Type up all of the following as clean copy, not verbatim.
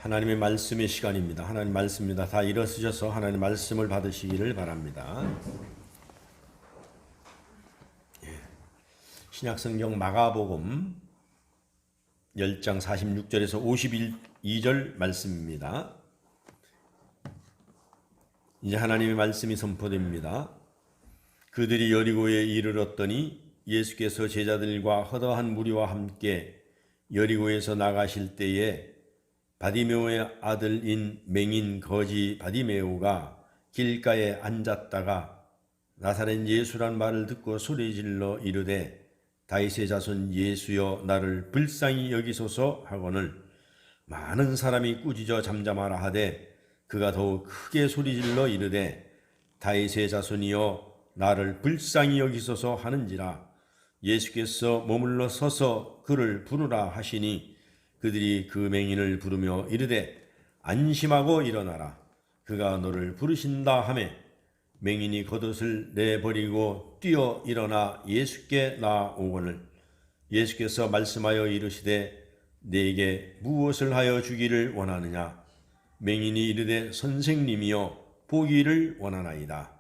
하나님의 말씀의 시간입니다. 하나님 말씀입니다. 다 일어서셔서 하나님 말씀을 받으시기를 바랍니다. 신약성경 마가복음 10장 46절에서 52절 말씀입니다. 이제 하나님의 말씀이 선포됩니다. 그들이 여리고에 이르렀더니 예수께서 제자들과 허다한 무리와 함께 여리고에서 나가실 때에 바디메오의 아들인 맹인 거지 바디메오가 길가에 앉았다가 나사렛 예수란 말을 듣고 소리질러 이르되 다윗의 자손 예수여 나를 불쌍히 여기소서 하거늘 많은 사람이 꾸짖어 잠잠하라 하되 그가 더욱 크게 소리질러 이르되 다윗의 자손이여 나를 불쌍히 여기소서 하는지라. 예수께서 머물러 서서 그를 부르라 하시니 그들이 그 맹인을 부르며 이르되 안심하고 일어나라 그가 너를 부르신다 하매 맹인이 겉옷을 내버리고 뛰어 일어나 예수께 나아오거늘 예수께서 말씀하여 이르시되 네게 무엇을 하여 주기를 원하느냐. 맹인이 이르되 선생님이여 보기를 원하나이다.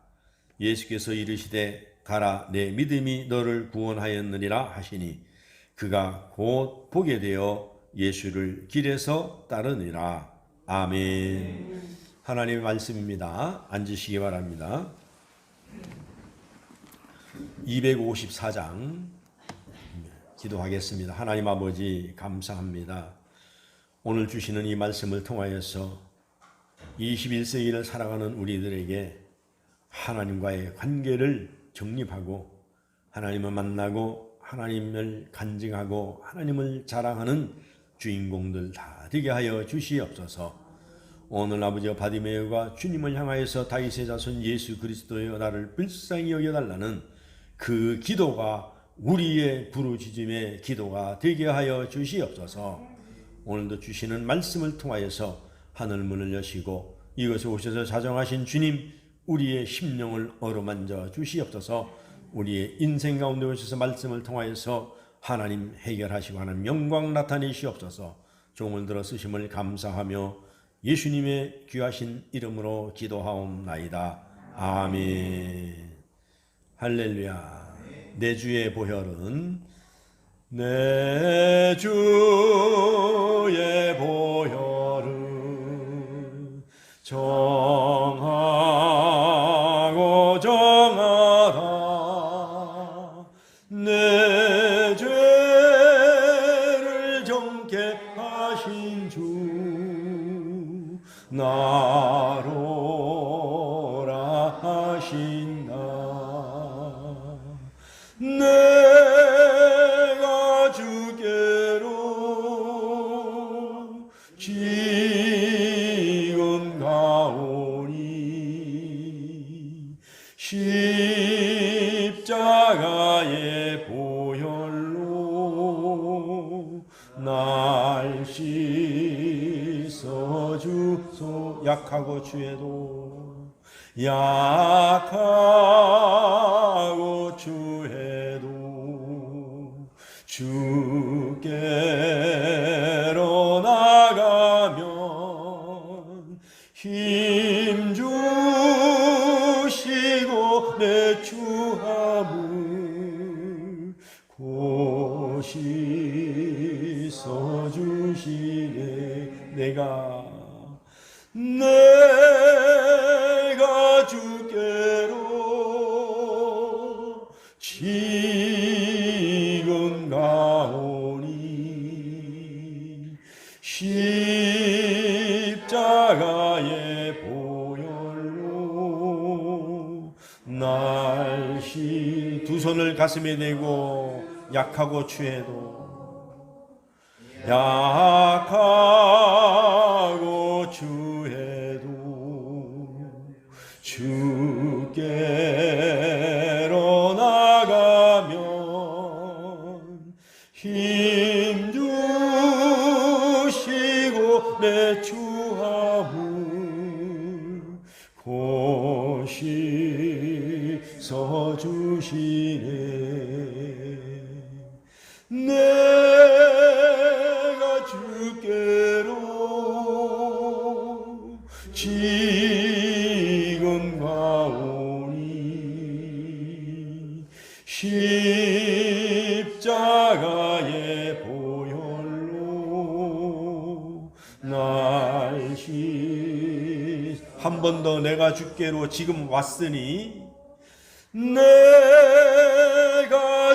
예수께서 이르시되 가라 내 믿음이 너를 구원하였느니라 하시니 그가 곧 보게 되어 예수를 길에서 따르니라. 아멘. 하나님의 말씀입니다. 앉으시기 바랍니다. 254장 기도하겠습니다. 하나님 아버지 감사합니다. 오늘 주시는 이 말씀을 통하여서 21세기를 살아가는 우리들에게 하나님과의 관계를 정립하고 하나님을 만나고 하나님을 간증하고 하나님을 자랑하는 주인공들 다 되게 하여 주시옵소서. 오늘 아버지 바디메오가 주님을 향하여서 다윗의 자손 예수 그리스도여 나를 불쌍히 여겨달라는 그 기도가 우리의 부르짖음의 기도가 되게 하여 주시옵소서. 오늘도 주시는 말씀을 통하여서 하늘문을 여시고 이곳에 오셔서 자정하신 주님 우리의 심령을 어루만져 주시옵소서. 우리의 인생 가운데 오셔서 말씀을 통하여서 하나님 해결하시고 하나님 영광 나타내시옵소서. 종을 들어 쓰심을 감사하며 예수님의 귀하신 이름으로 기도하옵나이다. 아멘. 할렐루야. 내 주의 보혈은 내 주의 보혈은 정하고 정하다. 내 죄를 정케 하신 주 나로라 하신다. 내가 주께로 지금 가오니 십자가의 보혈로 날 씻어주소. 약하고 주해도 주께로 나가면 힘 주시고 내 추함을 고시 써주시네. 내가 주께로 지금 가오니 십자가의 보혈로 날씨. 두 손을 가슴에 대고 약하고 추해도 주께로 나가면 힘 주시고 내 추함을 고시 서주시네. 내가 주께로 지금 가오니 십자가의 보혈로 날 한 번 더 내가 주께로 지금 왔으니 내가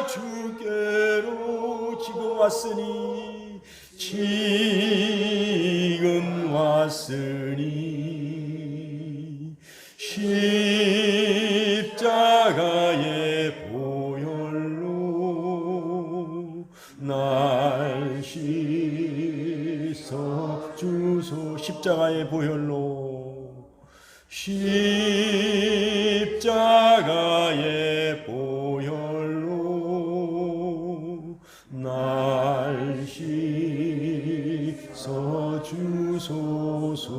주께로 지금 왔으니 지금 왔으니 십자가의 보혈로 날 씻어 주소. 십자가의 보혈로 십자가의 보혈로 날 씻어 주소서.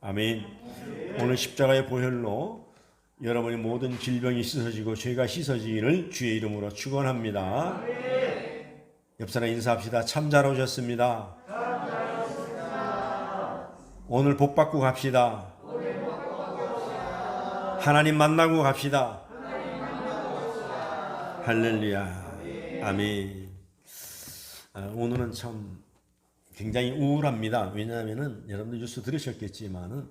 아멘. 오늘 십자가의 보혈로 여러분의 모든 질병이 씻어지고 죄가 씻어지기를 주의 이름으로 축원합니다. 옆 사람 인사합시다. 참 잘 오셨습니다. 오늘 복 받고 갑시다. 하나님 만나고 갑시다. 할렐루야. 아멘. 오늘은 참 굉장히 우울합니다. 왜냐하면 여러분들 뉴스 들으셨겠지만은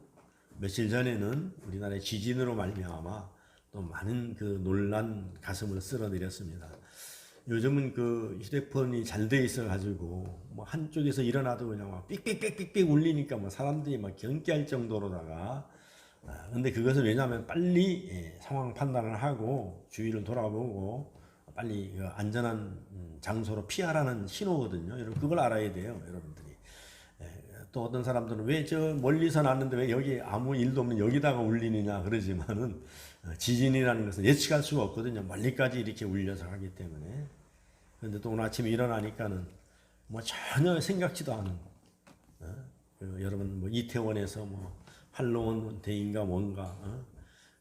며칠 전에는 우리나라의 지진으로 말미암아 또 많은 그 논란 가슴을 쓸어내렸습니다. 요즘은 그 휴대폰이 잘 돼 있어 가지고 뭐 한쪽에서 일어나도 그냥 막 삑삑삑삑삑 울리니까 뭐 사람들이 막 경계할 정도로다가 근데 그것은 왜냐하면 빨리 상황 판단을 하고 주위를 돌아보고 빨리 그 안전한 장소로 피하라는 신호거든요. 여러분 그걸 알아야 돼요, 여러분들이. 또 어떤 사람들은 왜 저 멀리서 났는데 왜 여기 아무 일도 없는 여기다가 울리느냐 그러지만은 지진이라는 것은 예측할 수가 없거든요. 멀리까지 이렇게 울려서 하기 때문에. 그런데 또 오늘 아침에 일어나니까는 뭐 전혀 생각지도 않은 여러분 뭐 이태원에서 뭐 할로윈 데이인가 뭔가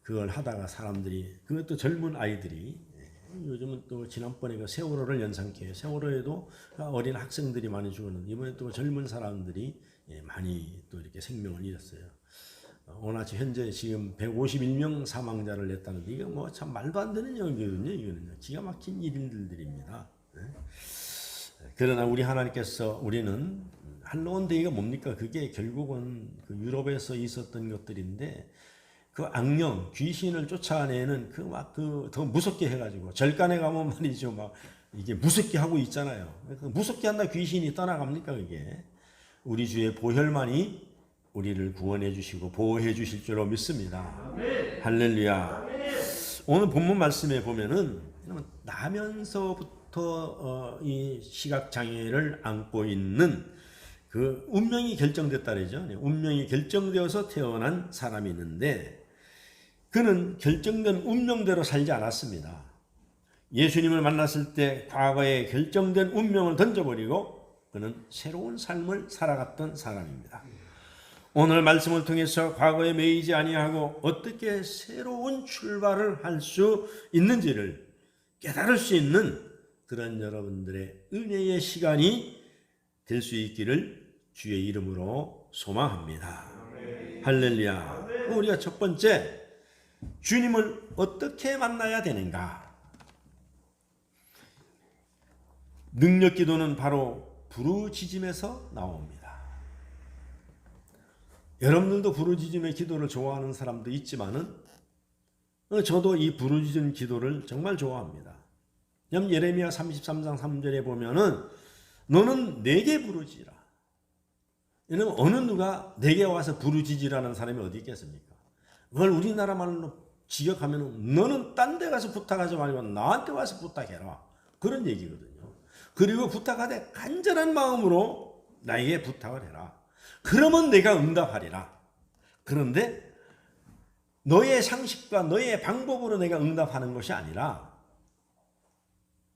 그걸 하다가 사람들이 그것도 젊은 아이들이 요즘은 또 지난번에 그 세월호를 연상케 해요. 세월호에도 어린 학생들이 많이 죽었는데 이번에 또 젊은 사람들이 많이 또 이렇게 생명을 잃었어요. 오늘 아침 현재 지금 151명 사망자를 냈다는데 이거 뭐 참 말도 안 되는 얘기거든요. 이거는요. 기가 막힌 일들입니다. 그러나 우리 하나님께서 우리는 할로윈 데이가 뭡니까? 그게 결국은 그 유럽에서 있었던 것들인데 그 악령 귀신을 쫓아내는 그 막 그 더 무섭게 해가지고 절간에 가면 말이죠 막 이게 무섭게 하고 있잖아요. 그 무섭게 한다 귀신이 떠나갑니까? 그게 우리 주의 보혈만이 우리를 구원해 주시고 보호해 주실 줄로 믿습니다. 아멘. 할렐루야. 아멘. 오늘 본문 말씀에 보면은 나면서부터 이 시각 장애를 안고 있는 그 운명이 결정됐다 그러죠. 운명이 결정되어서 태어난 사람이 있는데 그는 결정된 운명대로 살지 않았습니다. 예수님을 만났을 때 과거에 결정된 운명을 던져버리고 그는 새로운 삶을 살아갔던 사람입니다. 오늘 말씀을 통해서 과거에 매이지 아니하고 어떻게 새로운 출발을 할 수 있는지를 깨달을 수 있는 그런 여러분들의 은혜의 시간이 될 수 있기를 주의 이름으로 소망합니다. 아멘. 할렐루야. 아멘. 우리가 첫 번째 주님을 어떻게 만나야 되는가? 능력 기도는 바로 부르짖음에서 나옵니다. 여러분들도 부르짖음의 기도를 좋아하는 사람도 있지만은 저도 이 부르짖음 기도를 정말 좋아합니다. 예레미야 33장 3절에 보면은 너는 내게 부르짖으라. 이는 어느 누가 내게 와서 부르짖으라는 사람이 어디 있겠습니까? 그걸 우리나라 말로 직역하면 너는 딴 데 가서 부탁하지 말고 나한테 와서 부탁해라. 그런 얘기거든요. 그리고 부탁하되 간절한 마음으로 나에게 부탁을 해라. 그러면 내가 응답하리라. 그런데 너의 상식과 너의 방법으로 내가 응답하는 것이 아니라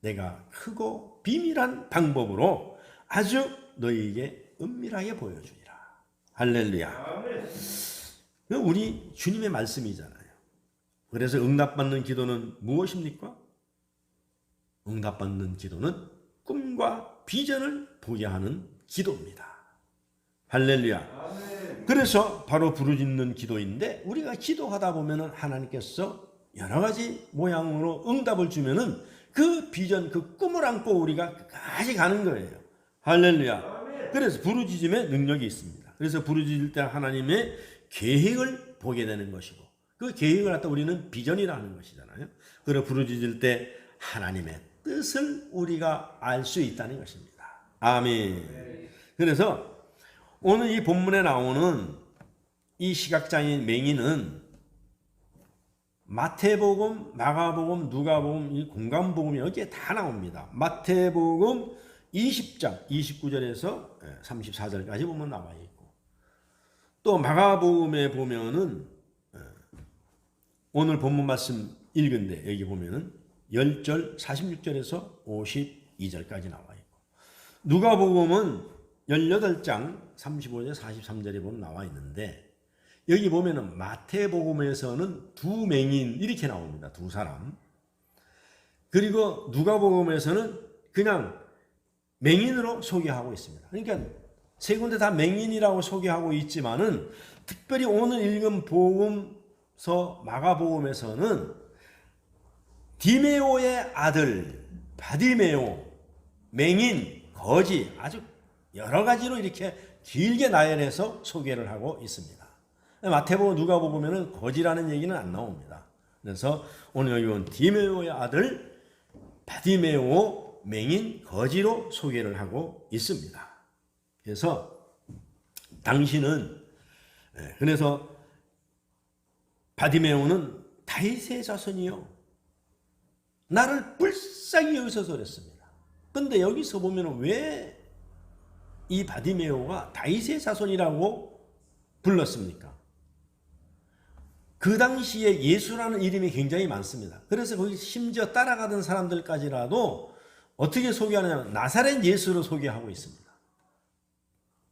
내가 크고 비밀한 방법으로 아주 너희에게 은밀하게 보여주리라. 할렐루야. 우리 주님의 말씀이잖아요. 그래서 응답받는 기도는 무엇입니까? 응답받는 기도는 꿈과 비전을 보게 하는 기도입니다. 할렐루야. 그래서 바로 부르짖는 기도인데 우리가 기도하다 보면은 하나님께서 여러 가지 모양으로 응답을 주면은 그 비전, 그 꿈을 안고 우리가 끝까지 가는 거예요. 할렐루야. 그래서 부르짖음의 능력이 있습니다. 그래서 부르짖을 때 하나님의 계획을 보게 되는 것이고 그 계획을 갖다 우리는 비전이라 하는 것이잖아요. 그래서 부르짖을 때 하나님의 뜻을 우리가 알 수 있다는 것입니다. 아멘. 그래서 오늘 이 본문에 나오는 이 시각장애인 맹인은 마태복음, 마가복음, 누가복음, 이 공간복음이 여기에 다 나옵니다. 마태복음 20장 29절에서 34절까지 보면 나와 있고 또 마가복음에 보면은 오늘 본문 말씀 읽은데 여기 보면은 10절 46절에서 52절까지 나와 있고 누가복음은 18장 35절 43절에 보면 나와 있는데 여기 보면은 마태복음에서는 두 맹인 이렇게 나옵니다. 두 사람. 그리고 누가복음에서는 그냥 맹인으로 소개하고 있습니다. 그러니까 세 군데 다 맹인이라고 소개하고 있지만은 특별히 오늘 읽은 복음서 마가복음에서는 디메오의 아들 바디메오, 맹인, 거지 아주 여러 가지로 이렇게 길게 나열해서 소개를 하고 있습니다. 마태복음 누가복음에는 거지라는 얘기는 안 나옵니다. 그래서 오늘 여기 본 디메오의 아들 바디메오 맹인 거지로 소개를 하고 있습니다. 그래서 당신은 그래서 바디메오는 다윗의 자손이요 나를 불쌍히 여기서 그랬습니다. 근데 여기서 보면 왜 이 바디메오가 다윗의 자손이라고 불렀습니까? 그 당시에 예수라는 이름이 굉장히 많습니다. 그래서 거기 심지어 따라가던 사람들까지라도 어떻게 소개하느냐면 나사렛 예수로 소개하고 있습니다.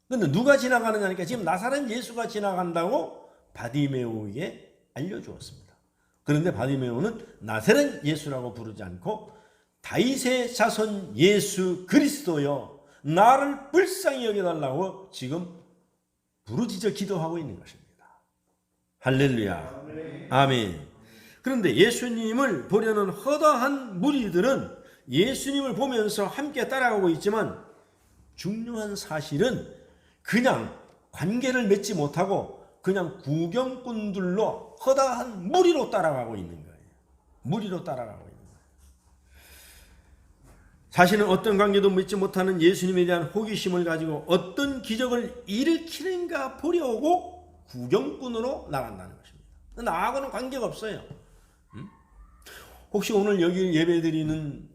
그런데 누가 지나가느냐니까 지금 나사렛 예수가 지나간다고 바디메오에게 알려주었습니다. 그런데 바디메오는 나사렛 예수라고 부르지 않고 다윗의 자손 예수 그리스도여 나를 불쌍히 여겨달라고 지금 부르짖어 기도하고 있는 것입니다. 할렐루야. 아멘. 그런데 예수님을 보려는 허다한 무리들은 예수님을 보면서 함께 따라가고 있지만 중요한 사실은 그냥 관계를 맺지 못하고 그냥 구경꾼들로 허다한 무리로 따라가고 있는 거예요. 무리로 따라가고 있는 거예요. 자신은 어떤 관계도 맺지 못하는 예수님에 대한 호기심을 가지고 어떤 기적을 일으키는가 보려고 구경꾼으로 나간다는 것입니다. 나하고는 관계가 없어요. 혹시 오늘 여기 예배드리는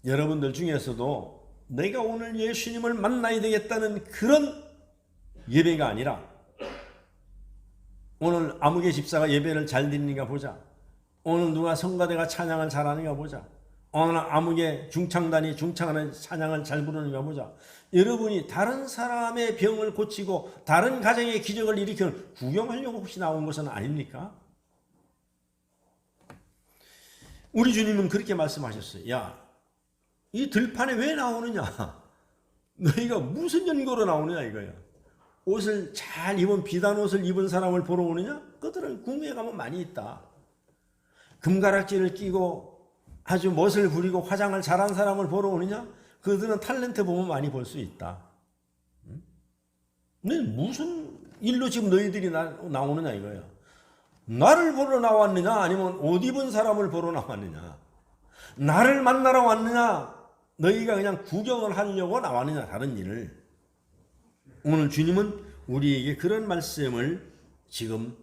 여러분들 중에서도 내가 오늘 예수님을 만나야 되겠다는 그런 예배가 아니라 오늘 아무개 집사가 예배를 잘 드리는가 보자. 오늘 누가 성가대가 찬양을 잘하는가 보자. 오늘 아무개 중창단이 중창하는 찬양을 잘 부르는가 보자. 여러분이 다른 사람의 병을 고치고 다른 가정의 기적을 일으키는 구경하려고 혹시 나온 것은 아닙니까? 우리 주님은 그렇게 말씀하셨어요. 야, 이 들판에 왜 나오느냐? 너희가 무슨 연고로 나오느냐 이거야. 옷을 잘 입은 비단 옷을 입은 사람을 보러 오느냐? 그들은 궁에 가면 많이 있다. 금가락지를 끼고 아주 멋을 부리고 화장을 잘한 사람을 보러 오느냐? 그들은 탤런트 보면 많이 볼 수 있다. 근데 무슨 일로 지금 너희들이 나오느냐 이거야. 나를 보러 나왔느냐 아니면 옷 입은 사람을 보러 나왔느냐. 나를 만나러 왔느냐 너희가 그냥 구경을 하려고 나왔느냐 다른 일을. 오늘 주님은 우리에게 그런 말씀을 지금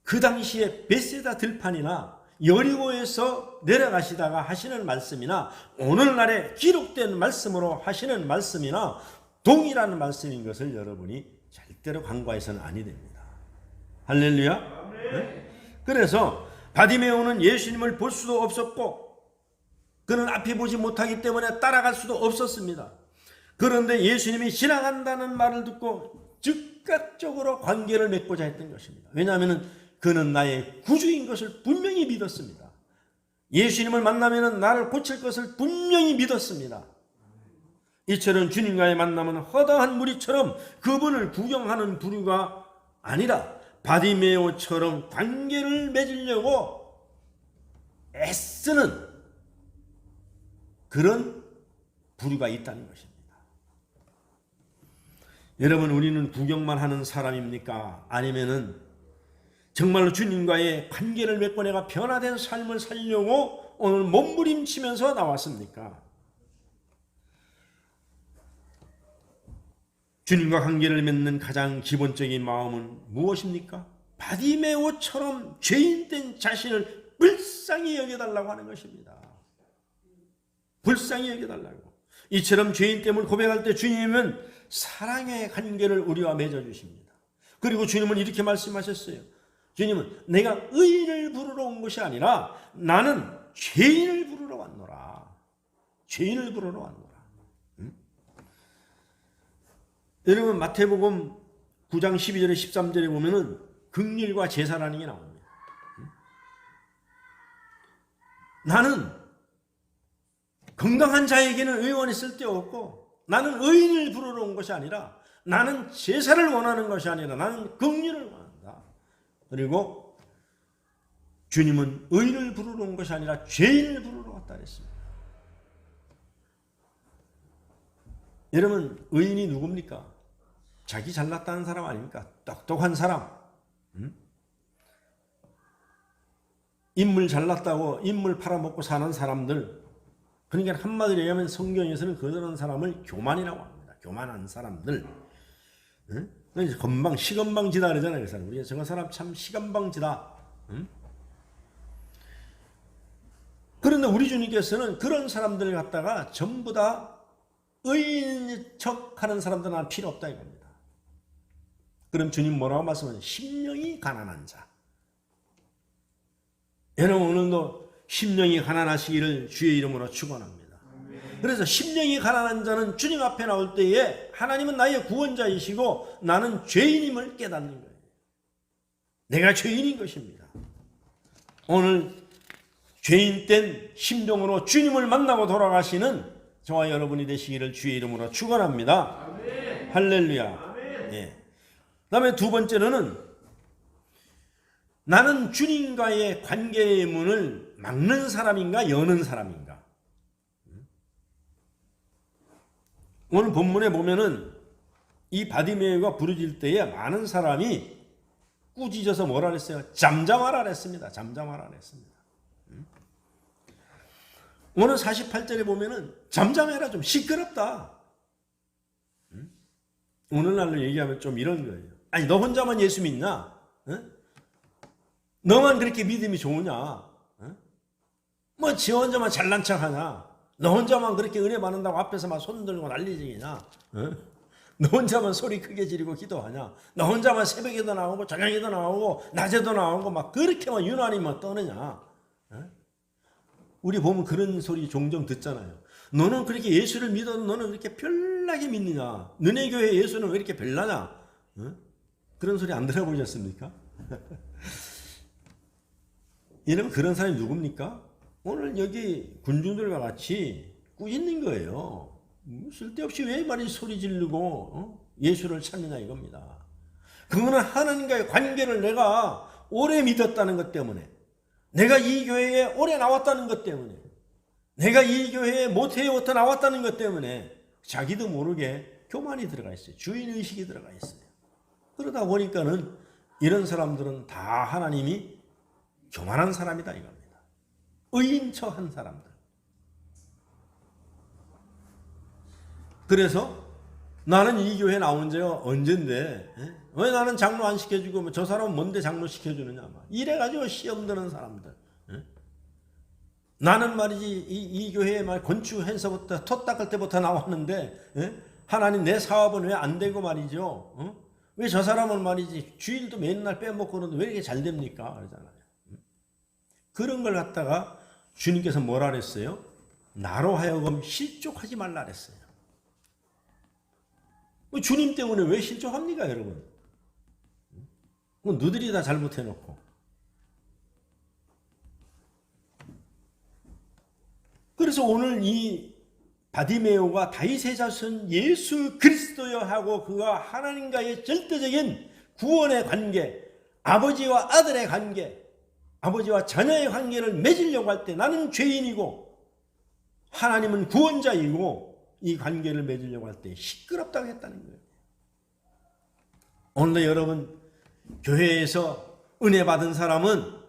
그 당시에 베세다 들판이나 여리고에서 내려가시다가 하시는 말씀이나 오늘날에 기록된 말씀으로 하시는 말씀이나 동일한 말씀인 것을 여러분이 절대로 간과해서는 아니 됩니다. 할렐루야. 네? 그래서 바디메오는 예수님을 볼 수도 없었고 그는 앞에 보지 못하기 때문에 따라갈 수도 없었습니다. 그런데 예수님이 지나간다는 말을 듣고 즉각적으로 관계를 맺고자 했던 것입니다. 왜냐하면 그는 나의 구주인 것을 분명히 믿었습니다. 예수님을 만나면 나를 고칠 것을 분명히 믿었습니다. 이처럼 주님과의 만남은 허다한 무리처럼 그분을 구경하는 부류가 아니라 바디메오처럼 관계를 맺으려고 애쓰는 그런 부류가 있다는 것입니다. 여러분, 우리는 구경만 하는 사람입니까? 아니면은 정말로 주님과의 관계를 맺고 내가 변화된 삶을 살려고 오늘 몸부림치면서 나왔습니까? 주님과 관계를 맺는 가장 기본적인 마음은 무엇입니까? 바디메오처럼 죄인된 자신을 불쌍히 여겨달라고 하는 것입니다. 불쌍히 여겨달라고. 이처럼 죄인됨을 고백할 때 주님은 사랑의 관계를 우리와 맺어주십니다. 그리고 주님은 이렇게 말씀하셨어요. 주님은 내가 의인을 부르러 온 것이 아니라 나는 죄인을 부르러 왔노라. 죄인을 부르러 왔노라. 여러분, 마태복음 9장 12절에 13절에 보면은 긍휼과 제사라는 게 나옵니다. 나는 건강한 자에게는 의원이 쓸데없고 나는 의인을 부르러 온 것이 아니라 나는 제사를 원하는 것이 아니라 나는 긍휼을 원한다. 그리고 주님은 의인을 부르러 온 것이 아니라 죄인을 부르러 왔다 그랬습니다. 여러분, 의인이 누굽니까? 자기 잘났다는 사람 아닙니까? 똑똑한 사람. 인물 잘났다고 인물 팔아먹고 사는 사람들. 그러니까 한마디로 얘기하면 성경에서는 그런 사람을 교만이라고 합니다. 교만한 사람들. 건방, 시건방지다 그러잖아요. 그 사람. 우리가 저 사람 참 시건방지다. 그런데 우리 주님께서는 그런 사람들 갖다가 전부 다 의인 척하는 사람들은 필요 없다 이겁니다. 그럼 주님 뭐라고 말씀하세요? 심령이 가난한 자. 여러분, 오늘도 심령이 가난하시기를 주의 이름으로 축원합니다. 그래서 심령이 가난한 자는 주님 앞에 나올 때에 하나님은 나의 구원자이시고 나는 죄인임을 깨닫는 거예요. 내가 죄인인 것입니다. 오늘 죄인된 심정으로 주님을 만나고 돌아가시는 저와 여러분이 되시기를 주의 이름으로 축원합니다. 아멘. 할렐루야. 아멘. 예. 그다음에 두 번째로는 나는 주님과의 관계의 문을 막는 사람인가 여는 사람인가. 오늘 본문에 보면은 이 바디메오가 부르짖을 때에 많은 사람이 꾸짖어서 뭐라 그랬어요? 잠잠하라 그랬습니다. 잠잠하라 그랬습니다. 오늘 48절에 보면은 잠잠해라, 좀 시끄럽다. 오늘날로 얘기하면 좀 이런 거예요. 아니, 너 혼자만 예수 믿나? 너만 그렇게 믿음이 좋으냐? 뭐 지 혼자만 잘난 척하냐? 너 혼자만 그렇게 은혜 받는다고 앞에서 막 손 들고 난리지냐? 너 혼자만 소리 크게 지르고 기도하냐? 너 혼자만 새벽에도 나오고 저녁에도 나오고 낮에도 나오고 막 그렇게 막 유난히 막 떠느냐? 우리 보면 그런 소리 종종 듣잖아요. 너는 그렇게 예수를 믿어도 너는 그렇게 별나게 믿느냐? 너네 교회 예수는 왜 이렇게 별나냐? 그런 소리 안 들어보셨습니까? 여러분, 그런 사람이 누굽니까? 오늘 여기 군중들과 같이 꾸짖는 거예요. 쓸데없이 왜 말이 소리 지르고 예수를 찾느냐 이겁니다. 그거는 하나님과의 관계를 내가 오래 믿었다는 것 때문에, 내가 이 교회에 오래 나왔다는 것 때문에, 내가 이 교회에 모태부터 나왔다는 것 때문에 자기도 모르게 교만이 들어가 있어요. 주인의식이 들어가 있어요. 그러다 보니까는 이런 사람들은 다 하나님이 교만한 사람이다 이겁니다. 의인처한 사람들. 그래서 나는 이 교회에 나온 지가 언젠데 왜 나는 장로 안 시켜주고 저 사람은 뭔데 장로 시켜주느냐 이래가지고 시험 드는 사람들. 나는 말이지 이 교회에 말 건축해서부터 톳 닦을 때부터 나왔는데 하나님 내 사업은 왜 안 되고 말이죠. 왜 저 사람은 말이지 주일도 맨날 빼먹고는 왜 이렇게 잘 됩니까? 그러잖아요. 그런 걸 갖다가 주님께서 뭐라 그랬어요? 나로 하여금 실족하지 말라 그랬어요. 주님 때문에 왜 실족합니까, 여러분? 너희들이 다 잘못해놓고. 그래서 오늘 이 바디메오가 다윗의 자손 예수 그리스도여 하고 그가 하나님과의 절대적인 구원의 관계, 아버지와 아들의 관계, 아버지와 자녀의 관계를 맺으려고 할 때 나는 죄인이고 하나님은 구원자이고 이 관계를 맺으려고 할 때 시끄럽다고 했다는 거예요. 오늘도 여러분 교회에서 은혜 받은 사람은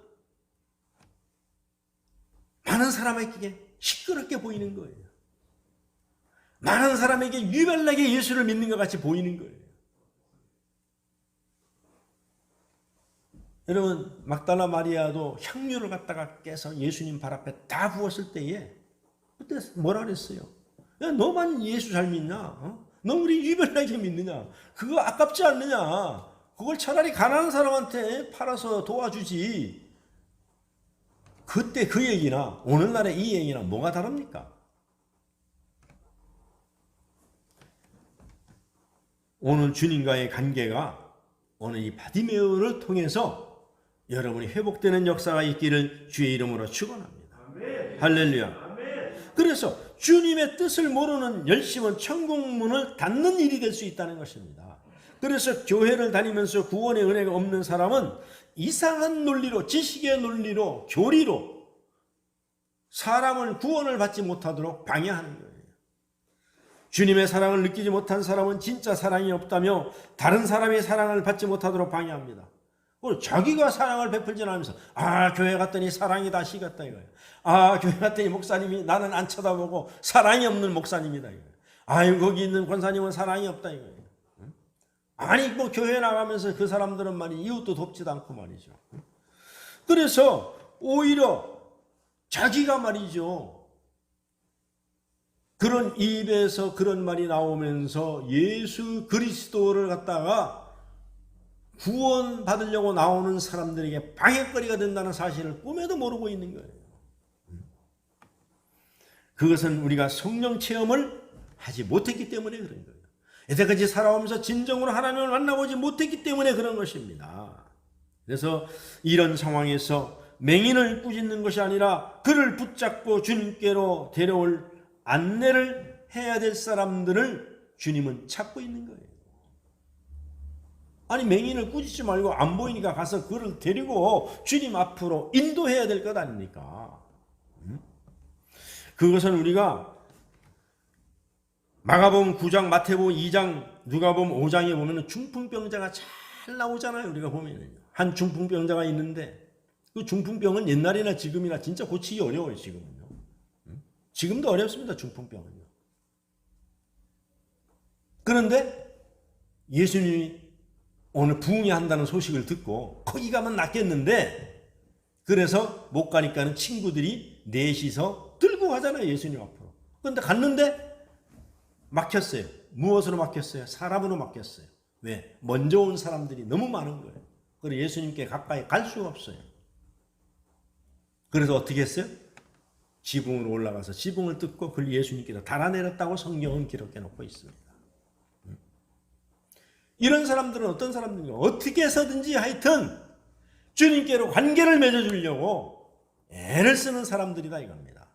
많은 사람에게 시끄럽게 보이는 거예요. 많은 사람에게 유별나게 예수를 믿는 것 같이 보이는 거예요. 여러분 막달라 마리아도 향유를 갖다가 깨서 예수님 발 앞에 다 부었을 때에 그때 뭐라 그랬어요? 야, 너만 예수 잘 믿냐? 너 우리 유별나게 믿느냐? 그거 아깝지 않느냐? 그걸 차라리 가난한 사람한테 팔아서 도와주지. 그때 그 얘기나 오늘날의 이 얘기나 뭐가 다릅니까? 오늘 주님과의 관계가 오늘 이 바디메오를 통해서 여러분이 회복되는 역사가 있기를 주의 이름으로 축원합니다. 할렐루야. 그래서 주님의 뜻을 모르는 열심은 천국문을 닫는 일이 될 수 있다는 것입니다. 그래서 교회를 다니면서 구원의 은혜가 없는 사람은 이상한 논리로, 지식의 논리로, 교리로 사람을 구원을 받지 못하도록 방해하는 거예요. 주님의 사랑을 느끼지 못한 사람은 진짜 사랑이 없다며 다른 사람의 사랑을 받지 못하도록 방해합니다. 자기가 사랑을 베풀지 않으면서 교회 갔더니 사랑이 다 식었다 이거예요. 교회 갔더니 목사님이 나는 안 쳐다보고 사랑이 없는 목사님이다 이거예요. 거기 있는 권사님은 사랑이 없다 이거예요. 아니 뭐 교회 나가면서 그 사람들은 말이 이웃도 돕지도 않고 말이죠. 그래서 오히려 자기가 말이죠. 그런 입에서 그런 말이 나오면서 예수 그리스도를 갖다가 구원 받으려고 나오는 사람들에게 방해거리가 된다는 사실을 꿈에도 모르고 있는 거예요. 그것은 우리가 성령 체험을 하지 못했기 때문에 그런 거예요. 이때까지 살아오면서 진정으로 하나님을 만나보지 못했기 때문에 그런 것입니다. 그래서 이런 상황에서 맹인을 꾸짖는 것이 아니라 그를 붙잡고 주님께로 데려올 안내를 해야 될 사람들을 주님은 찾고 있는 거예요. 아니 맹인을 꾸짖지 말고 안 보이니까 가서 그를 데리고 주님 앞으로 인도해야 될 것 아닙니까? 그것은 우리가 마가복음 9장, 마태복음 2장, 누가복음 5장에 보면 중풍병자가 잘 나오잖아요. 우리가 보면 한 중풍병자가 있는데 그 중풍병은 옛날이나 지금이나 진짜 고치기 어려워요. 지금은요. 지금도 어렵습니다. 중풍병은요. 그런데 예수님이 오늘 부흥이 한다는 소식을 듣고 거기 가면 낫겠는데 그래서 못 가니까는 친구들이 넷이서 들고 가잖아요. 예수님 앞으로. 그런데 갔는데 막혔어요. 무엇으로 막혔어요? 사람으로 막혔어요. 왜? 먼저 온 사람들이 너무 많은 거예요. 그래서 예수님께 가까이 갈 수가 없어요. 그래서 어떻게 했어요? 지붕으로 올라가서 지붕을 뜯고 그걸 예수님께서 달아내렸다고 성경은 기록해 놓고 있습니다. 이런 사람들은 어떤 사람들인가? 어떻게 해서든지 하여튼 주님께로 관계를 맺어주려고 애를 쓰는 사람들이다 이겁니다.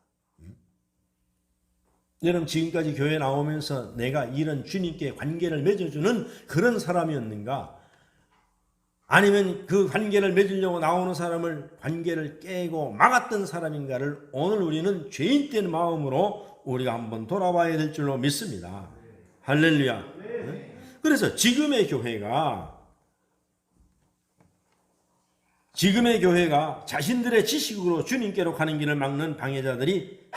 여러분 지금까지 교회 나오면서 내가 이런 주님께 관계를 맺어주는 그런 사람이었는가? 아니면 그 관계를 맺으려고 나오는 사람을 관계를 깨고 막았던 사람인가를 오늘 우리는 죄인된 마음으로 우리가 한번 돌아봐야 될 줄로 믿습니다. 할렐루야. 그래서 지금의 교회가 자신들의 지식으로 주님께로 가는 길을 막는 방해자들이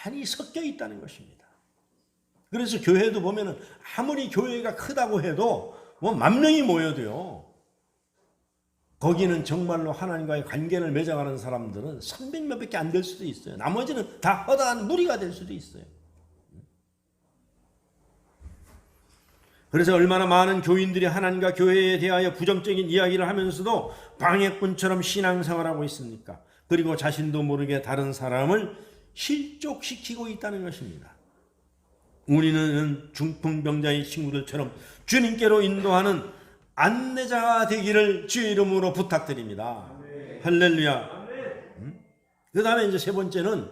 많이 섞여 있다는 것입니다. 그래서 교회도 보면은 아무리 교회가 크다고 해도 뭐 10,000명이 모여도요. 거기는 정말로 하나님과의 관계를 맺어가는 사람들은 300명밖에 안 될 수도 있어요. 나머지는 다 허다한 무리가 될 수도 있어요. 그래서 얼마나 많은 교인들이 하나님과 교회에 대하여 부정적인 이야기를 하면서도 방해꾼처럼 신앙생활하고 있습니까? 그리고 자신도 모르게 다른 사람을 실족시키고 있다는 것입니다. 우리는 중풍병자의 친구들처럼 주님께로 인도하는 안내자가 되기를 주의 이름으로 부탁드립니다. 할렐루야. 그 다음에 이제 세 번째는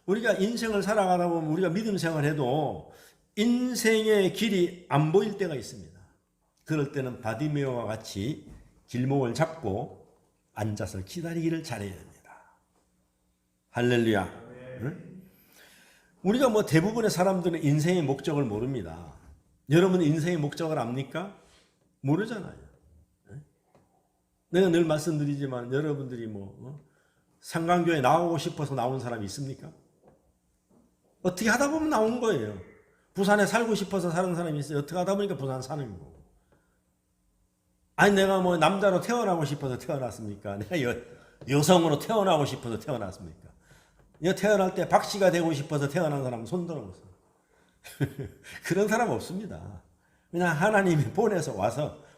우리가 인생을 살아가다 보면 우리가 믿음 생활해도 인생의 길이 안 보일 때가 있습니다. 그럴 때는 바디메오와 같이 길목을 잡고 앉아서 기다리기를 잘해야 됩니다. 할렐루야. 응? 우리가 뭐 대부분의 사람들은 인생의 목적을 모릅니다. 여러분 인생의 목적을 압니까? 모르잖아요. 내가 늘 말씀드리지만 여러분들이 상강교회 나오고 싶어서 나온 사람이 있습니까? 어떻게 하다 보면 나온 거예요. 부산에 살고 싶어서 사는 사람이 있어요. 어떻게 하다 보니까 부산 사는 거고. 아니 내가 남자로 태어나고 싶어서 태어났습니까? 내가 여성으로 태어나고 싶어서 태어났습니까? 태어날 때 박씨가 되고 싶어서 태어난 사람은 손 들어보세요. 그런 사람 없습니다. 그냥 하나님이 보내서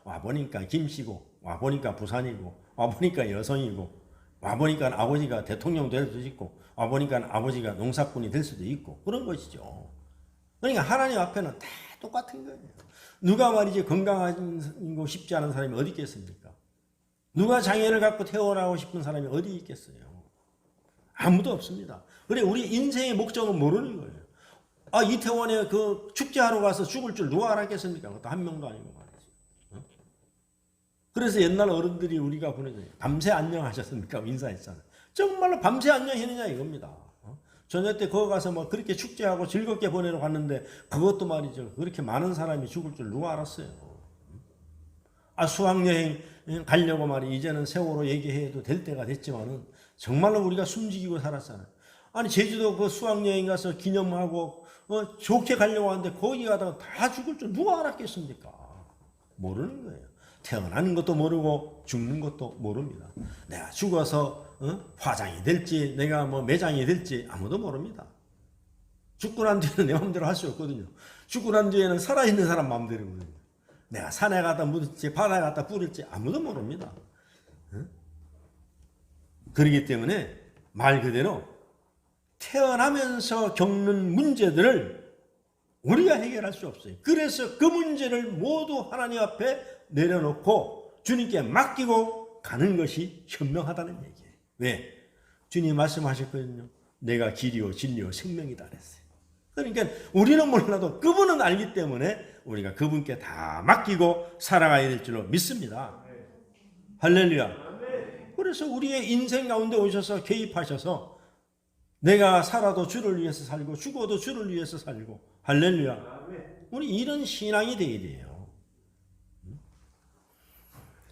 와보니까 김씨고, 와보니까 부산이고, 와보니까 여성이고, 와보니까 아버지가 대통령 될 수도 있고, 와보니까 아버지가 농사꾼이 될 수도 있고, 그런 것이죠. 그러니까 하나님 앞에는 다 똑같은 거예요. 누가 말이지 건강하고 싶지 않은 사람이 어디 있겠습니까? 누가 장애를 갖고 태어나고 싶은 사람이 어디 있겠어요? 아무도 없습니다. 그래, 우리 인생의 목적은 모르는 거예요. 이태원에 그 축제하러 가서 죽을 줄 누가 알았겠습니까? 그것도 한 명도 아니고 말이죠. 그래서 옛날 어른들이 우리가 보내줘요. 밤새 안녕하셨습니까? 인사했잖아요. 정말로 밤새 안녕했느냐 이겁니다. 저녁 때 거기 가서 그렇게 축제하고 즐겁게 보내러 갔는데 그것도 말이죠. 그렇게 많은 사람이 죽을 줄 누가 알았어요. 수학여행 가려고 말이 이제는 세월호 얘기해도 될 때가 됐지만은 정말로 우리가 숨지기고 살았잖아요. 아니 제주도 그 수학여행 가서 기념하고 좋게 가려고 하는데 거기 가다가 다 죽을 줄 누가 알았겠습니까? 모르는 거예요. 태어나는 것도 모르고 죽는 것도 모릅니다. 내가 죽어서 화장이 될지 내가 매장이 될지 아무도 모릅니다. 죽고 난 뒤에는 내 마음대로 할 수 없거든요. 죽고 난 뒤에는 살아있는 사람 마음대로거든요. 내가 산에 갔다 묻을지 바다에 갔다 뿌릴지 아무도 모릅니다. 그렇기 때문에 말 그대로 태어나면서 겪는 문제들을 우리가 해결할 수 없어요. 그래서 그 문제를 모두 하나님 앞에 내려놓고 주님께 맡기고 가는 것이 현명하다는 얘기예요. 왜? 주님 말씀하셨거든요. 내가 길이요 진리요 생명이다 그랬어요. 그러니까 우리는 몰라도 그분은 알기 때문에 우리가 그분께 다 맡기고 살아가야 될 줄로 믿습니다. 할렐루야. 그래서 우리의 인생 가운데 오셔서 개입하셔서 내가 살아도 주를 위해서 살고 죽어도 주를 위해서 살고 할렐루야. 우리 이런 신앙이 되어야 돼요.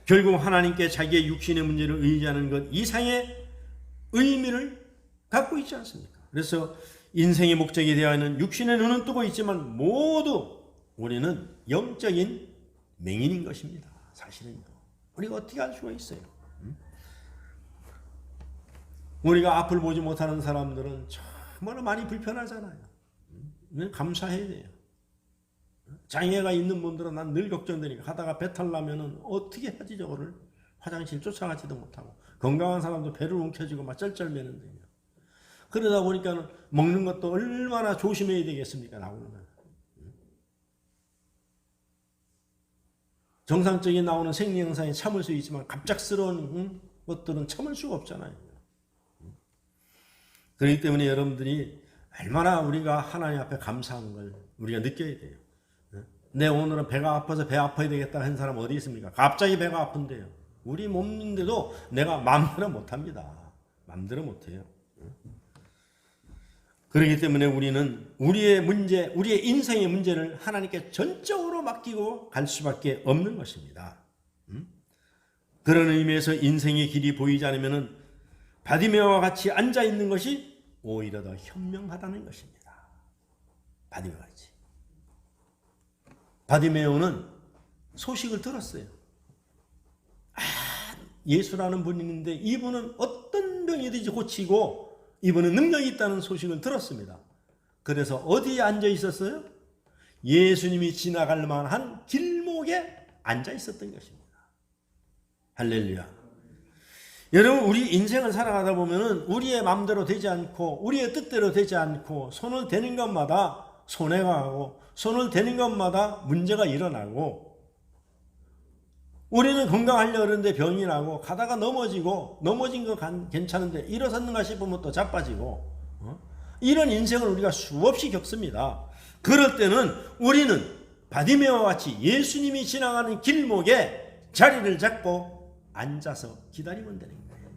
결국 하나님께 자기의 육신의 문제를 의지하는 것 이상의 의미를 갖고 있지 않습니까? 그래서 인생의 목적이 되어 있는 육신의 눈은 뜨고 있지만 모두 우리는 영적인 맹인인 것입니다. 사실은요. 우리가 어떻게 알 수가 있어요? 우리가 앞을 보지 못하는 사람들은 정말 많이 불편하잖아요. 감사해야 돼요. 장애가 있는 분들은 난 늘 걱정되니까 하다가 배탈 나면은 어떻게 하지 저거를 화장실 쫓아가지도 못하고 건강한 사람도 배를 움켜쥐고 막 쩔쩔매는데요. 그러다 보니까 먹는 것도 얼마나 조심해야 되겠습니까? 나오는 건. 정상적인 나오는 생리현상이 참을 수 있지만 갑작스러운 것들은 참을 수가 없잖아요. 그렇기 때문에 여러분들이 얼마나 우리가 하나님 앞에 감사한 걸 우리가 느껴야 돼요. 오늘은 배가 아파서 배 아파야 되겠다 하는 사람 어디 있습니까? 갑자기 배가 아픈데요. 우리 몸인데도 내가 마음대로 못합니다. 마음대로 못해요. 그렇기 때문에 우리는 우리의 문제, 우리의 인생의 문제를 하나님께 전적으로 맡기고 갈 수밖에 없는 것입니다. 그런 의미에서 인생의 길이 보이지 않으면 바디메오와 같이 앉아 있는 것이 오히려 더 현명하다는 것입니다. 바디메오와 같이. 바디메오는 소식을 들었어요. 예수라는 분이 있는데 이분은 어떤 병이든지 고치고 이분은 능력이 있다는 소식을 들었습니다. 그래서 어디에 앉아 있었어요? 예수님이 지나갈 만한 길목에 앉아 있었던 것입니다. 할렐루야. 여러분, 우리 인생을 살아가다 보면은 우리의 마음대로 되지 않고 우리의 뜻대로 되지 않고 손을 대는 것마다 손해가 가고 손을 대는 것마다 문제가 일어나고 우리는 건강하려고 그러는데 병이 나고 가다가 넘어지고 넘어진 거 괜찮은데 일어섰는가 싶으면 또 자빠지고 이런 인생을 우리가 수없이 겪습니다. 그럴 때는 우리는 바디메오와 같이 예수님이 지나가는 길목에 자리를 잡고 앉아서 기다리면 되는 거예요.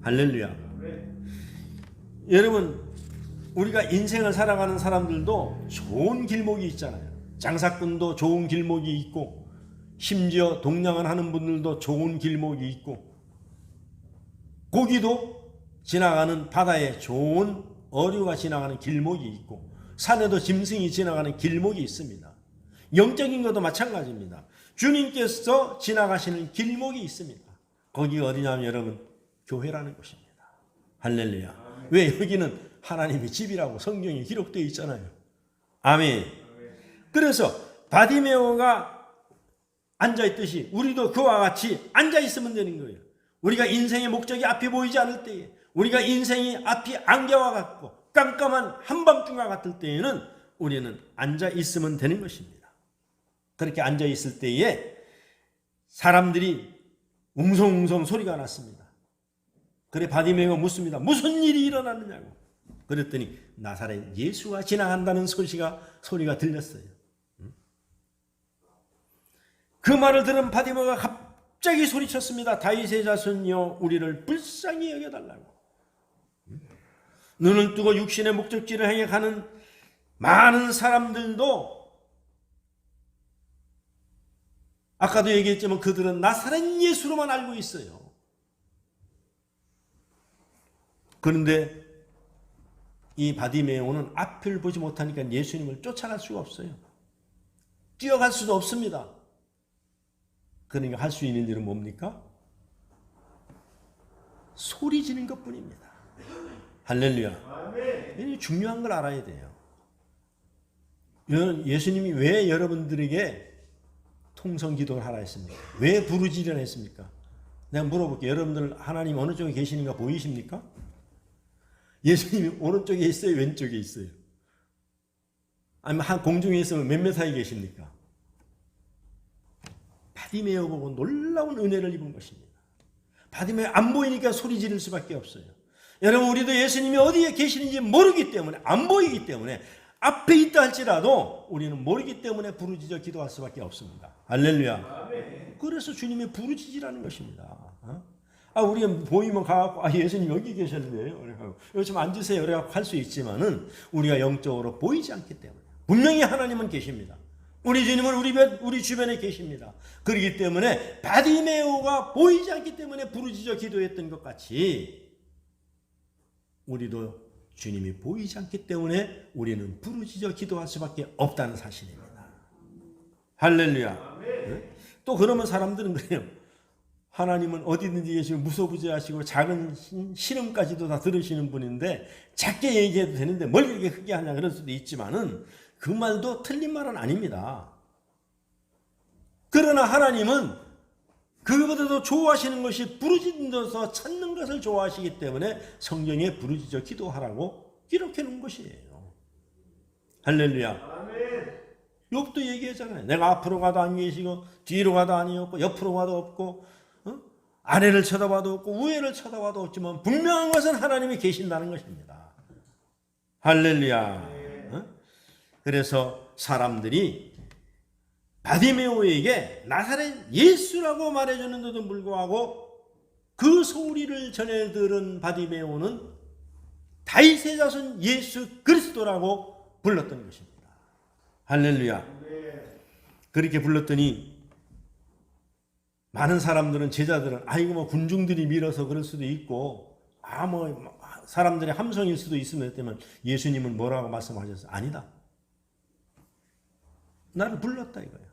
할렐루야. 여러분, 우리가 인생을 살아가는 사람들도 좋은 길목이 있잖아요. 장사꾼도 좋은 길목이 있고, 심지어 동냥을 하는 분들도 좋은 길목이 있고, 고기도 지나가는 바다에 좋은 어류가 지나가는 길목이 있고, 산에도 짐승이 지나가는 길목이 있습니다. 영적인 것도 마찬가지입니다. 주님께서 지나가시는 길목이 있습니다. 거기가 어디냐면 여러분, 교회라는 곳입니다. 할렐루야. 왜? 여기는 하나님의 집이라고 성경에 기록되어 있잖아요. 아멘. 그래서 바디메오가 앉아있듯이 우리도 그와 같이 앉아있으면 되는 거예요. 우리가 인생의 목적이 앞이 보이지 않을 때에, 우리가 인생이 앞이 안개와 같고 깜깜한 한밤중과 같을 때에는 우리는 앉아있으면 되는 것입니다. 그렇게 앉아있을 때에 사람들이 웅성웅성 소리가 났습니다. 그래 바디메오가 묻습니다. 무슨 일이 일어났느냐고. 그랬더니 나사렛 예수가 지나간다는 소리가 들렸어요. 그 말을 들은 바디메오가 갑자기 소리쳤습니다. 다윗의 자손이여 우리를 불쌍히 여겨달라고. 눈을 뜨고 육신의 목적지를 향해 가는 많은 사람들도 아까도 얘기했지만 그들은 나사렛 예수로만 알고 있어요. 그런데 이 바디메오는 앞을 보지 못하니까 예수님을 쫓아갈 수가 없어요. 뛰어갈 수도 없습니다. 그러니까 할 수 있는 일은 뭡니까? 소리 지르는 것뿐입니다. 할렐루야. 이 중요한 걸 알아야 돼요. 예수님이 왜 여러분들에게 통성기도를 하라 했습니까? 왜 부르짖으라 했습니까? 내가 물어볼게요. 여러분들 하나님 어느 쪽에 계시는가 보이십니까? 예수님이 오른쪽에 있어요? 왼쪽에 있어요? 아니면 한 공중에 있으면 몇몇 사이에 계십니까? 바디메오 보고 놀라운 은혜를 입은 것입니다. 바디메오 안 보이니까 소리 지를 수밖에 없어요. 여러분 우리도 예수님이 어디에 계시는지 모르기 때문에, 안 보이기 때문에, 앞에 있다 할지라도 우리는 모르기 때문에 부르짖어 기도할 수밖에 없습니다. 할렐루야. 그래서 주님이 부르짖으라는 것입니다. 우리가 보이면 가갖고 예수님 여기 계셨네요. 여기 좀 앉으세요. 그래갖고 할 수 있지만은 우리가 영적으로 보이지 않기 때문에, 분명히 하나님은 계십니다. 우리 주님은 우리 주변에 계십니다. 그렇기 때문에 바디메오가 보이지 않기 때문에 부르짖어 기도했던 것 같이 우리도 주님이 보이지 않기 때문에 우리는 부르짖어 기도할 수밖에 없다는 사실입니다. 할렐루야. 또 그러면 사람들은 그래요. 하나님은 어디든지 계시고 무소부재하시고 작은 신음까지도 다 들으시는 분인데 작게 얘기해도 되는데 뭘 그렇게 크게 하냐 그럴 수도 있지만은 그 말도 틀린 말은 아닙니다. 그러나 하나님은 그보다도 좋아하시는 것이 부르짖어서 찾는 것을 좋아하시기 때문에 성경에 부르짖어 기도하라고 기록해 놓은 것이에요. 할렐루야. 욥도 얘기했잖아요. 내가 앞으로 가도 안 계시고 뒤로 가도 아니었고 옆으로 가도 없고 아래를 쳐다봐도 없고 위에를 쳐다봐도 없지만 분명한 것은 하나님이 계신다는 것입니다. 할렐루야. 그래서 사람들이 바디메오에게 나사렛 예수라고 말해주는데도 불구하고 그 소리를 전해 들은 바디메오는 다윗의 자손 예수 그리스도라고 불렀던 것입니다. 할렐루야. 그렇게 불렀더니 많은 사람들은, 제자들은 아이고 뭐 군중들이 밀어서 그럴 수도 있고 뭐 사람들의 함성일 수도 있으면 했다면 예수님은 뭐라고 말씀하셨어요? 아니다. 나를 불렀다 이거야.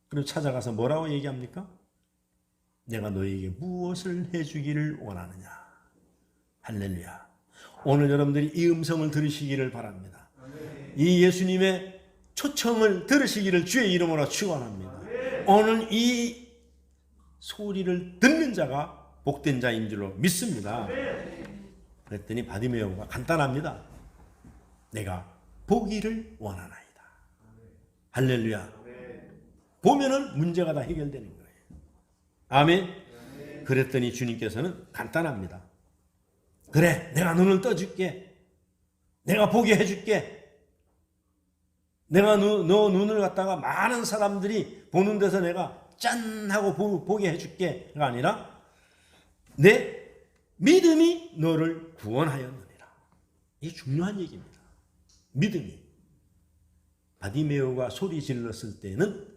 그리고 찾아가서 뭐라고 얘기합니까? 내가 너에게 무엇을 해주기를 원하느냐. 할렐루야. 오늘 여러분들이 이 음성을 들으시기를 바랍니다. 이 예수님의 초청을 들으시기를 주의 이름으로 축원합니다. 오늘 이 소리를 듣는 자가 복된 자인 줄로 믿습니다. 그랬더니 바디메오가 간단합니다. 내가 보기를 원하나이다. 할렐루야. 보면은 문제가 다 해결되는 거예요. 아멘. 그랬더니 주님께서는 간단합니다. 그래, 내가 눈을 떠줄게. 내가 보게 해줄게. 내가 너 눈을 갖다가 많은 사람들이 보는 데서 내가 짠 하고 보게 해줄게가 아니라 내 믿음이 너를 구원하였느니라. 이게 중요한 얘기입니다. 믿음이. 바디메오가 소리 질렀을 때는,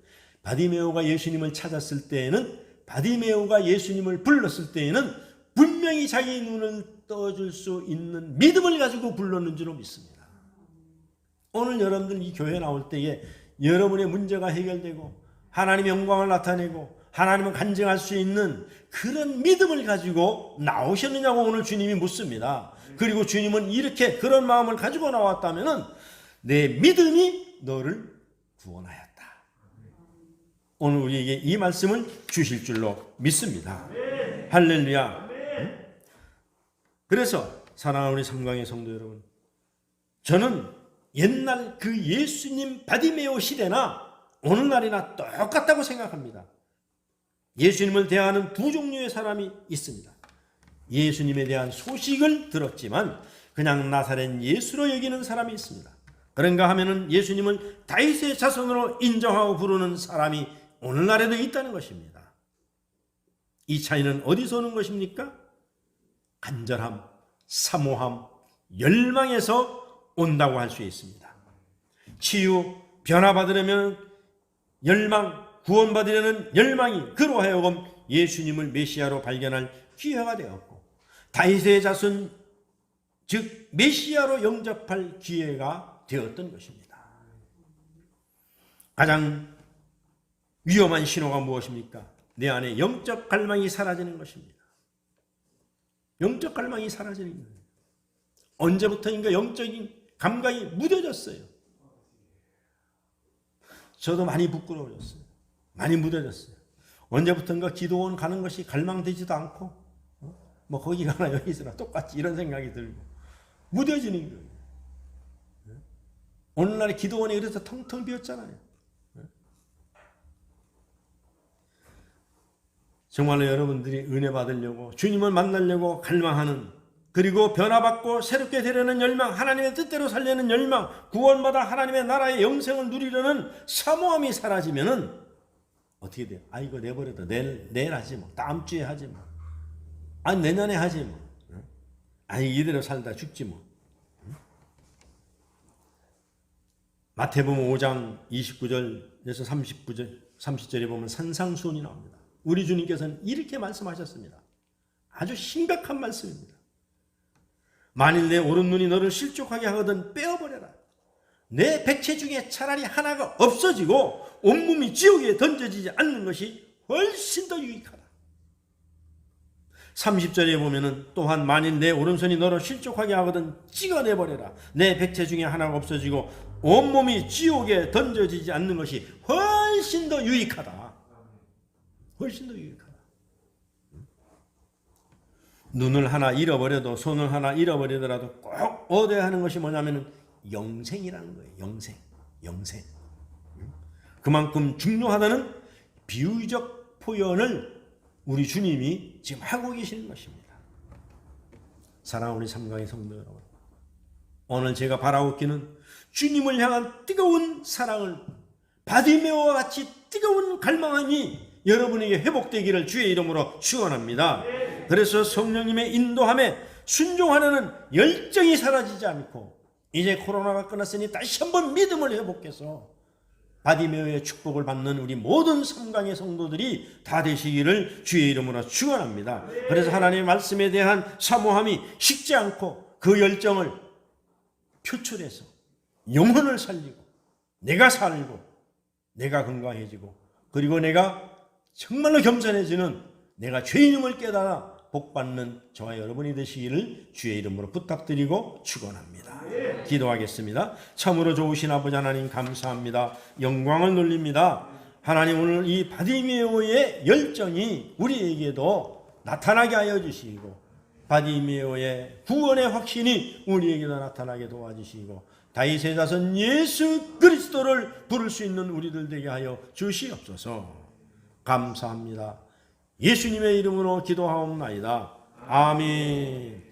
바디메오가 예수님을 찾았을 때에는, 바디메오가 예수님을 불렀을 때에는 분명히 자기 눈을 떠줄 수 있는 믿음을 가지고 불렀는 줄로 믿습니다. 오늘 여러분들 이 교회 나올 때에 여러분의 문제가 해결되고 하나님의 영광을 나타내고 하나님을 간증할 수 있는 그런 믿음을 가지고 나오셨느냐고 오늘 주님이 묻습니다. 그리고 주님은 이렇게 그런 마음을 가지고 나왔다면 내 믿음이 너를 구원하였다. 오늘 우리에게 이 말씀을 주실 줄로 믿습니다. 할렐루야. 그래서 사랑하는 우리 삼강의 성도 여러분, 저는 옛날 그 예수님 바디메오 시대나 오늘날이나 똑같다고 생각합니다. 예수님을 대하는 두 종류의 사람이 있습니다. 예수님에 대한 소식을 들었지만 그냥 나사렛 예수로 여기는 사람이 있습니다. 그런가 하면은 예수님을 다윗의 자손으로 인정하고 부르는 사람이 오늘날에도 있다는 것입니다. 이 차이는 어디서 오는 것입니까? 간절함, 사모함, 열망에서 온다고 할 수 있습니다. 치유, 변화받으려면 열망, 구원받으려는 열망이 그로 하여금 예수님을 메시아로 발견할 기회가 되었고 다윗의 자손 즉 메시아로 영접할 기회가 되었던 것입니다. 가장 위험한 신호가 무엇입니까? 내 안에 영적 갈망이 사라지는 것입니다. 영적 갈망이 사라지는 거예요. 언제부터인가 영적인 감각이 무뎌졌어요. 저도 많이 부끄러워졌어요. 많이 무뎌졌어요. 언제부턴가 기도원 가는 것이 갈망되지도 않고 뭐 거기 가나 여기 있으나 똑같이 이런 생각이 들고 무뎌지는 거예요. 오늘날에 기도원이 그래서 텅텅 비었잖아요. 정말로 여러분들이 은혜 받으려고 주님을 만나려고 갈망하는, 그리고 변화받고 새롭게 되려는 열망, 하나님의 뜻대로 살려는 열망, 구원받아 하나님의 나라의 영생을 누리려는 사모함이 사라지면은 어떻게 돼요? 아, 이거 내버려둬. 내일 하지 뭐. 다음 주에 하지 뭐. 아니, 내년에 하지 뭐. 아니, 이대로 살다 죽지 뭐. 마태복음 5장 29절에서 30절에 보면 산상수훈이 나옵니다. 우리 주님께서는 이렇게 말씀하셨습니다. 아주 심각한 말씀입니다. 만일 내 오른눈이 너를 실족하게 하거든 빼어버려라. 내 백체 중에 차라리 하나가 없어지고 온몸이 지옥에 던져지지 않는 것이 훨씬 더 유익하다. 30절에 보면은 또한 만일 내 오른손이 너를 실족하게 하거든 찍어내버려라. 내 백체 중에 하나가 없어지고 온몸이 지옥에 던져지지 않는 것이 훨씬 더 유익하다. 훨씬 더 유익하다. 눈을 하나 잃어버려도, 손을 하나 잃어버리더라도 꼭 얻어야 하는 것이 뭐냐면 영생이라는 거예요. 영생. 그만큼 중요하다는 비유적 표현을 우리 주님이 지금 하고 계시는 것입니다. 사랑하는 우리 삼강의 성도 여러분, 오늘 제가 바라옵기는 주님을 향한 뜨거운 사랑을, 바디메오와 같이 뜨거운 갈망함이 여러분에게 회복되기를 주의 이름으로 축원합니다. 그래서 성령님의 인도함에 순종하려는 열정이 사라지지 않고 이제 코로나가 끝났으니 다시 한번 믿음을 회복해서 바디메오의 축복을 받는 우리 모든 삼강의 성도들이 다 되시기를 주의 이름으로 축원합니다. 그래서 하나님의 말씀에 대한 사모함이 식지 않고 그 열정을 표출해서 영혼을 살리고 내가 살고 내가 건강해지고 그리고 내가 정말로 겸손해지는, 내가 죄인임을 깨달아 복받는 저와 여러분이 되시기를 주의 이름으로 부탁드리고 축원합니다. 기도하겠습니다. 참으로 좋으신 아버지 하나님 감사합니다. 영광을 돌립니다. 하나님, 오늘 이 바디메오의 열정이 우리에게도 나타나게 하여 주시고 바디메오의 구원의 확신이 우리에게도 나타나게 도와주시고 다윗의 자손 예수 그리스도를 부를 수 있는 우리들 되게 하여 주시옵소서. 감사합니다. 예수님의 이름으로 기도하옵나이다. 아멘.